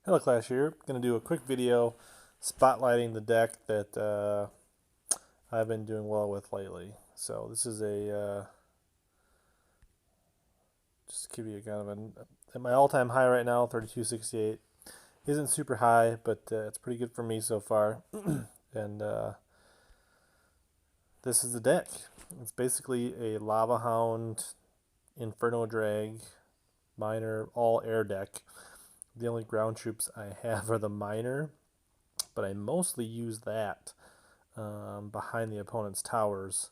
Hello Clash here. Going to do a quick video spotlighting the deck that I've been doing well with lately. So this is just to give you kind of at my all-time high right now, 3268. Isn't super high, but it's pretty good for me so far. And this is the deck. It's basically a Lava Hound, Inferno Drag, Miner, all air deck. The only ground troops I have are the Miner, but I mostly use that behind the opponent's towers,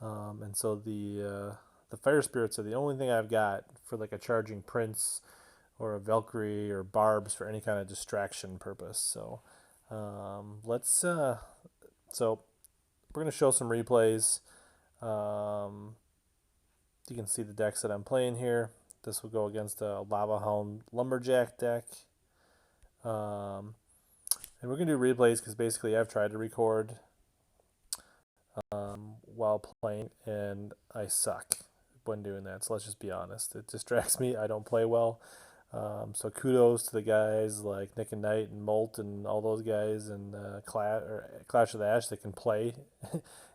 and so the fire spirits are the only thing I've got for like a charging prince or a Valkyrie or barbs for any kind of distraction purpose. So let's so we're gonna show some replays. Um, you can see the decks that I'm playing here. This will go against a Lava Hound Lumberjack deck. And we're going to do replays because basically I've tried to record while playing and I suck when doing that. So let's just be honest. It distracts me. I don't play well. So kudos to the guys like Nick and Knight and Molt and all those guys and Clash of the Ash that can play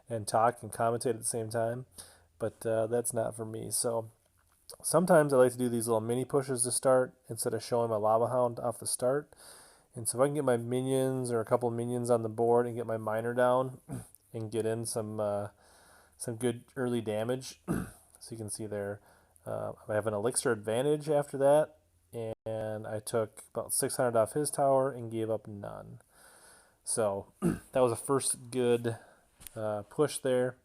and talk and commentate at the same time. But that's not for me. So sometimes I like to do these little mini pushes to start instead of showing my Lava Hound off the start. And so if I can get my minions or a couple of minions on the board and get my miner down and get in some good early damage, so you can see there, I have an elixir advantage after that, and I took about 600 off his tower and gave up none. So that was a first good push there.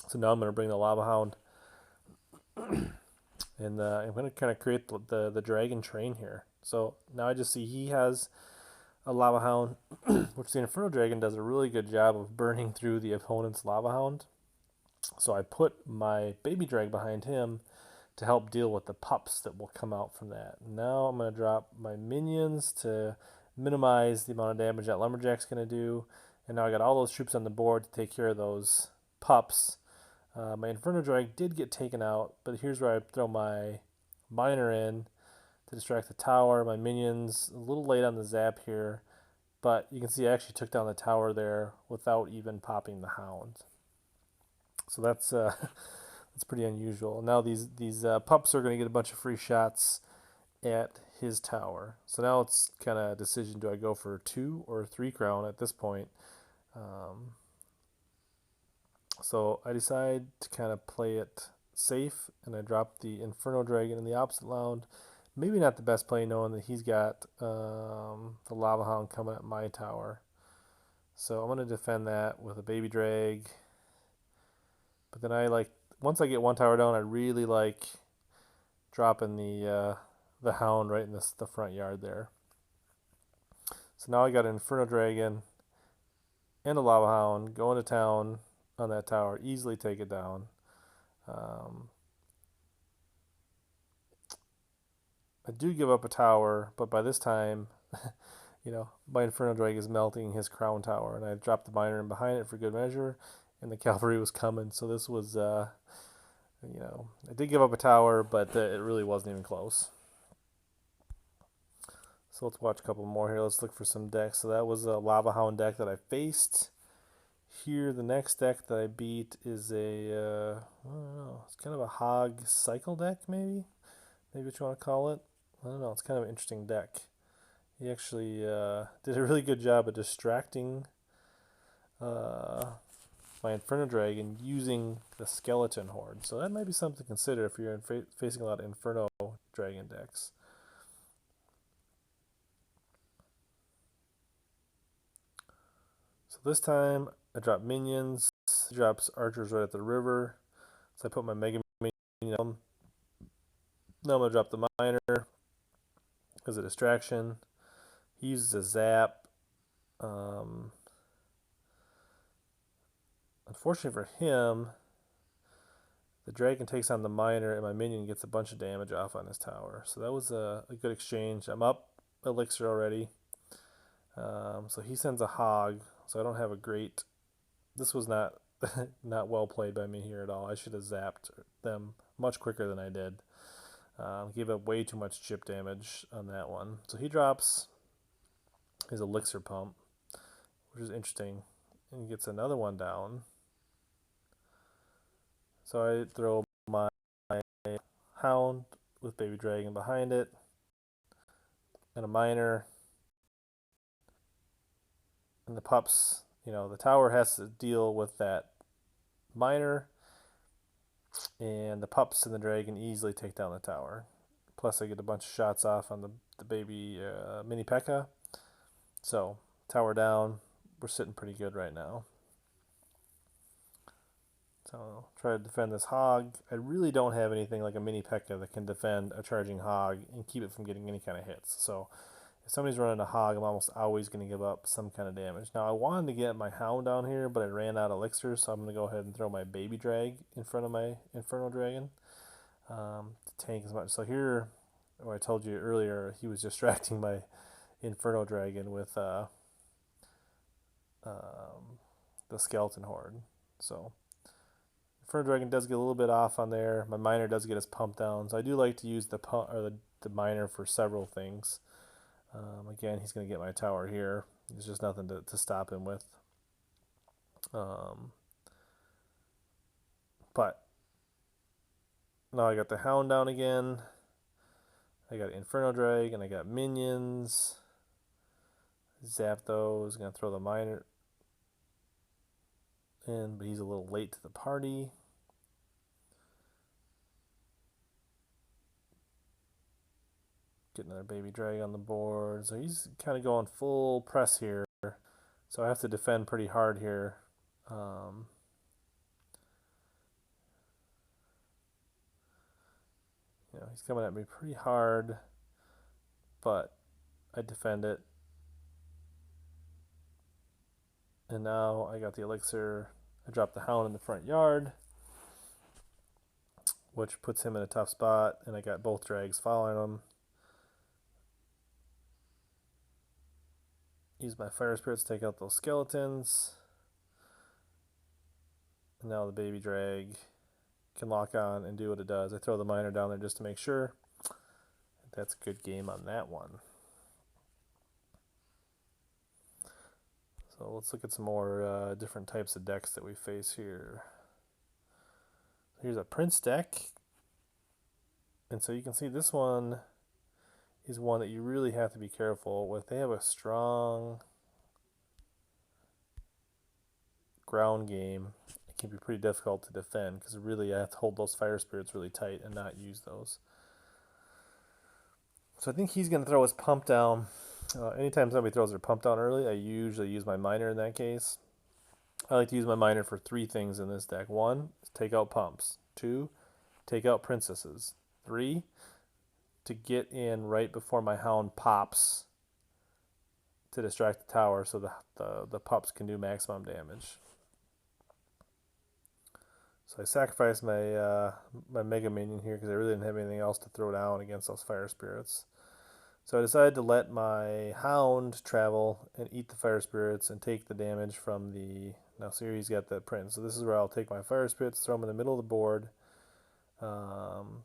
So now I'm going to bring the Lava Hound, and I'm going to kind of create the dragon train here. So now I just see he has a Lava Hound, which the Inferno Dragon does a really good job of burning through the opponent's Lava Hound. So I put my Baby Drag behind him to help deal with the pups that will come out from that. Now I'm going to drop my minions to minimize the amount of damage that Lumberjack's going to do. And now I got all those troops on the board to take care of those pups. My Inferno Drag did get taken out, but here's where I throw my Miner in to distract the tower. My minions a little late on the zap here, but you can see I actually took down the tower there without even popping the Hound. So that's that's pretty unusual. Now these pups are going to get a bunch of free shots at his tower. So now it's kind of a decision: do I go for 2 or 3 crown at this point? So I decide to kind of play it safe, and I drop the Inferno Dragon in the opposite mound. Maybe not the best play, knowing that he's got the Lava Hound coming at my tower. So I'm going to defend that with a Baby Drag. But then once I get one tower down, I really like dropping the Hound right in the front yard there. So now I got an Inferno Dragon and a Lava Hound going to town on that tower. Easily take it down. I do give up a tower, but by this time, my Inferno Drag is melting his crown tower, and I dropped the miner in behind it for good measure, and the cavalry was coming. So this was, I did give up a tower, but it really wasn't even close. So let's watch a couple more here. Let's look for some decks. So that was a Lava Hound deck that I faced. Here, the next deck that I beat is I don't know, it's kind of a Hog cycle deck, maybe what you want to call it. I don't know, it's kind of an interesting deck. He actually did a really good job of distracting my Inferno Dragon using the Skeleton Horde. So that might be something to consider if you're facing a lot of Inferno Dragon decks. So this time I drop minions. He drops archers right at the river. So I put my Mega Minion on. Now I'm going to drop the miner as a distraction. He uses a zap. Unfortunately for him, the dragon takes on the miner, and my minion gets a bunch of damage off on his tower. So that was a good exchange. I'm up elixir already. So he sends a hog. So I don't have a great. This was not not well played by me here at all. I should have zapped them much quicker than I did. Gave up way too much chip damage on that one. So he drops his elixir pump, which is interesting. And he gets another one down. So I throw my Hound with Baby Dragon behind it, and a miner, and the pups. The tower has to deal with that miner, and the pups and the dragon easily take down the tower. Plus, I get a bunch of shots off on the baby mini P.E.K.K.A. So, tower down. We're sitting pretty good right now. So, I'll try to defend this hog. I really don't have anything like a mini P.E.K.K.A. that can defend a charging hog and keep it from getting any kind of hits. So, if somebody's running a hog, I'm almost always going to give up some kind of damage. Now, I wanted to get my Hound down here, but I ran out of elixir, so I'm going to go ahead and throw my baby drag in front of my Inferno Dragon to tank as much. So here, I told you earlier, he was distracting my Inferno Dragon with the Skeleton Horde. So Inferno Dragon does get a little bit off on there. My miner does get his pump down, so I do like to use the miner for several things. Again, he's going to get my tower here. There's just nothing to stop him with. But now I got the Hound down again. I got Inferno Drag, and I got minions. Zap those. Going to throw the miner in, but he's a little late to the party. Get another baby drag on the board. So he's kind of going full press here. So I have to defend pretty hard here. He's coming at me pretty hard, but I defend it. And now I got the elixir. I dropped the Hound in the front yard, which puts him in a tough spot, and I got both drags following him. Use my fire spirits to take out those skeletons. And now the baby drag can lock on and do what it does. I throw the miner down there just to make sure. That's a good game on that one. So let's look at some more different types of decks that we face here. Here's a Prince deck. And so you can see this one is one that you really have to be careful with. They have a strong ground game. It can be pretty difficult to defend because really you have to hold those fire spirits really tight and not use those. So I think he's going to throw his pump down. Anytime somebody throws their pump down early, I usually use my miner in that case. I like to use my miner for 3 things in this deck. 1, take out pumps. 2, take out princesses. 3, to get in right before my Hound pops to distract the tower so the pups can do maximum damage. So I sacrificed my my Mega Minion here because I really didn't have anything else to throw down against those fire spirits. So I decided to let my Hound travel and eat the fire spirits and take the damage from the... Now, see here he's got the prince. So this is where I'll take my fire spirits, throw them in the middle of the board, pull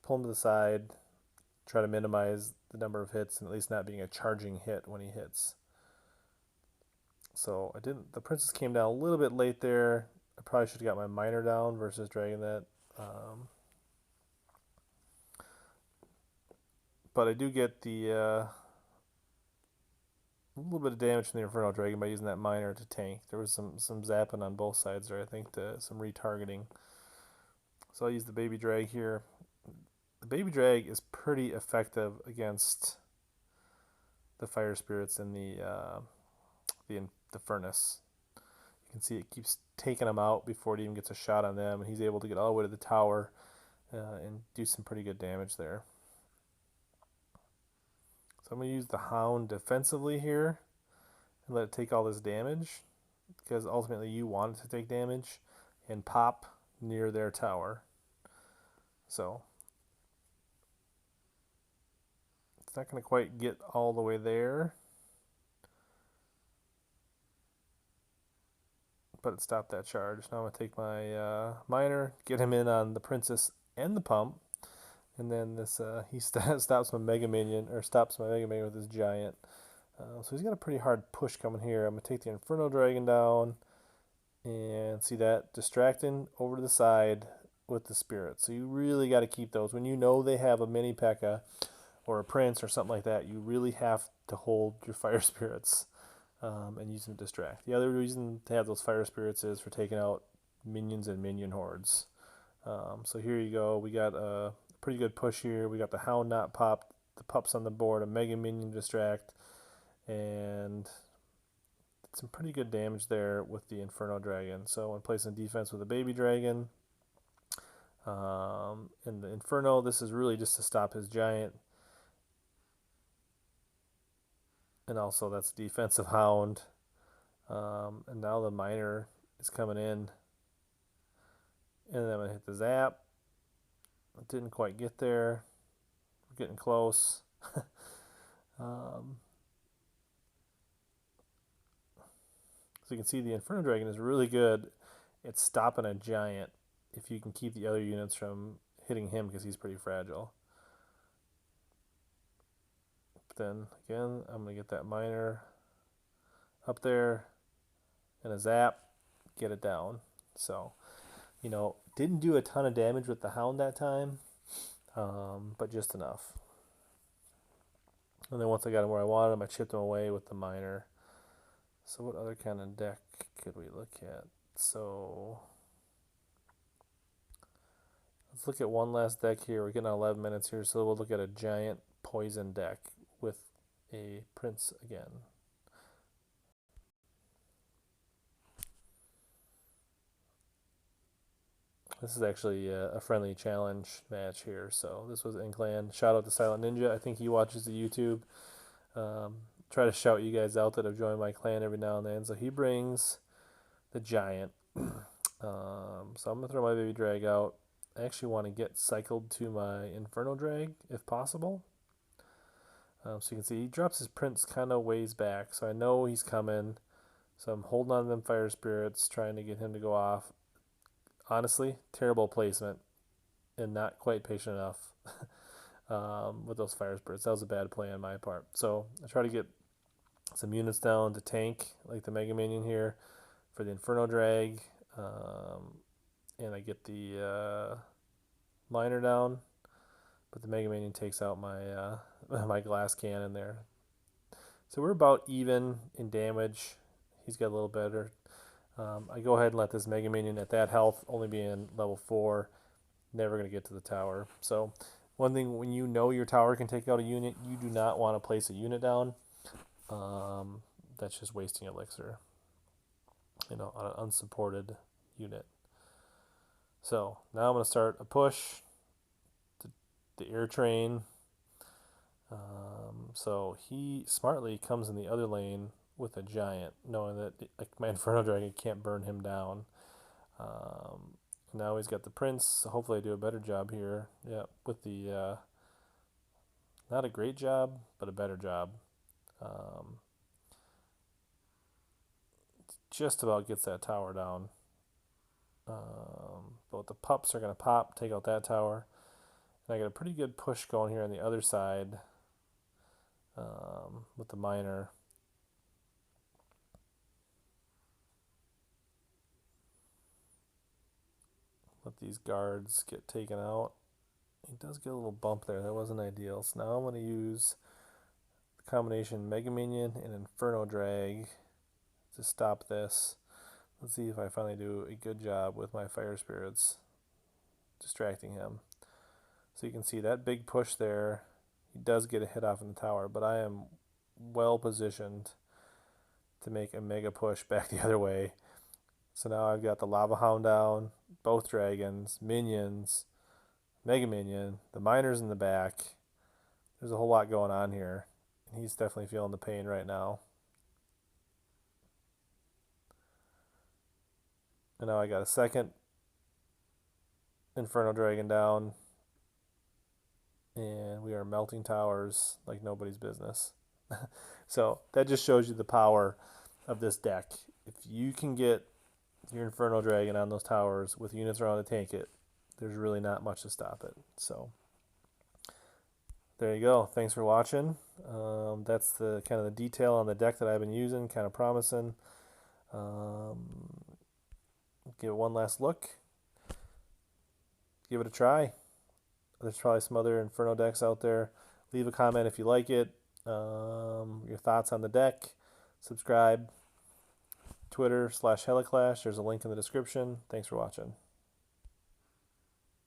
them to the side, try to minimize the number of hits and at least not being a charging hit when he hits. So I didn't... The princess came down a little bit late there. I probably should have got my miner down versus dragging that. But I do get the a little bit of damage from the Inferno Dragon by using that miner to tank. There was some zapping on both sides there, I think, some retargeting. So I'll use the baby drag here. The baby drag is pretty effective against the fire spirits in the furnace. You can see it keeps taking them out before it even gets a shot on them, and he's able to get all the way to the tower and do some pretty good damage there. So I'm going to use the Hound defensively here and let it take all this damage because ultimately you want it to take damage and pop near their tower. So it's not going to quite get all the way there, but it stopped that charge. Now I'm going to take my miner, get him in on the princess and the pump. And then this he stops my Mega Minion with his giant. So he's got a pretty hard push coming here. I'm going to take the Inferno Dragon down and see that distracting over to the side with the Spirit. So you really got to keep those. When you know they have a mini P.E.K.K.A. or a Prince or something like that, you really have to hold your Fire Spirits and use them to distract. The other reason to have those Fire Spirits is for taking out minions and minion hordes. So here you go. We got a pretty good push here. We got the Hound not popped, the pups on the board, a Mega Minion distract, and some pretty good damage there with the Inferno Dragon. So when placing defense with a Baby Dragon, in the Inferno, this is really just to stop his Giant. And also that's defensive Hound. And now the Miner is coming in. And then I'm going to hit the Zap. It didn't quite get there. We're getting close. So you can see the Inferno Dragon is really good at stopping a Giant if you can keep the other units from hitting him because he's pretty fragile. But then again, I'm going to get that Miner up there and a Zap, get it down. So, didn't do a ton of damage with the Hound that time, but just enough. And then once I got him where I wanted him, I chipped him away with the Miner. So what other kind of deck could we look at? So let's look at one last deck here. We're getting 11 minutes here, so we'll look at a giant poison deck with a Prince again. This is actually a friendly challenge match here. So this was in clan. Shout out to Silent Ninja. I think he watches the YouTube. Try to shout you guys out that have joined my clan every now and then. So he brings the giant. So I'm gonna throw my baby drag out. I actually want to get cycled to my Inferno drag if possible. So you can see he drops his Prince kind of ways back, so I know he's coming. So I'm holding on to them Fire Spirits, trying to get him to go off. Honestly, terrible placement and not quite patient enough with those Fire Spirits. That was a bad play on my part. So I try to get some units down to tank, like the Mega Minion here, for the Inferno drag. And I get the Miner down, but the Mega Minion takes out my my glass cannon there. So we're about even in damage. He's got a little better. I go ahead and let this Mega Minion at that health, only being level 4, never going to get to the tower. So one thing, when you know your tower can take out a unit, you do not want to place a unit down. That's just wasting elixir, on an unsupported unit. So now I'm going to start a push, the air train. So he smartly comes in the other lane with a giant, knowing that my Inferno Dragon can't burn him down. Now he's got the Prince, so hopefully I do a better job here. Yeah, with the not a great job, but a better job. Just about gets that tower down. But the pups are going to pop, take out that tower. And I got a pretty good push going here on the other side with the Miner. Let these guards get taken out. He does get a little bump there. That wasn't ideal. So now I'm going to use the combination Mega Minion and Inferno Drag to stop this. Let's see if I finally do a good job with my Fire Spirits distracting him. So you can see that big push there. He does get a hit off in the tower, but I am well positioned to make a mega push back the other way. So now I've got the Lava Hound down, both dragons, minions, Mega Minion, the Miners in the back. There's a whole lot going on here. He's definitely feeling the pain right now. And now I got a second Inferno Dragon down. And we are melting towers like nobody's business. So that just shows you the power of this deck. If you can get your Inferno Dragon on those towers with units around to tank it, there's really not much to stop it. So there you go. Thanks for watching. That's the kind of the detail on the deck that I've been using, kind of promising. Um, give it one last look. Give it a try. There's probably some other Inferno decks out there. Leave a comment if you like it. Your thoughts on the deck. Subscribe. Twitter /Heliclash. There's a link in the description. Thanks for watching.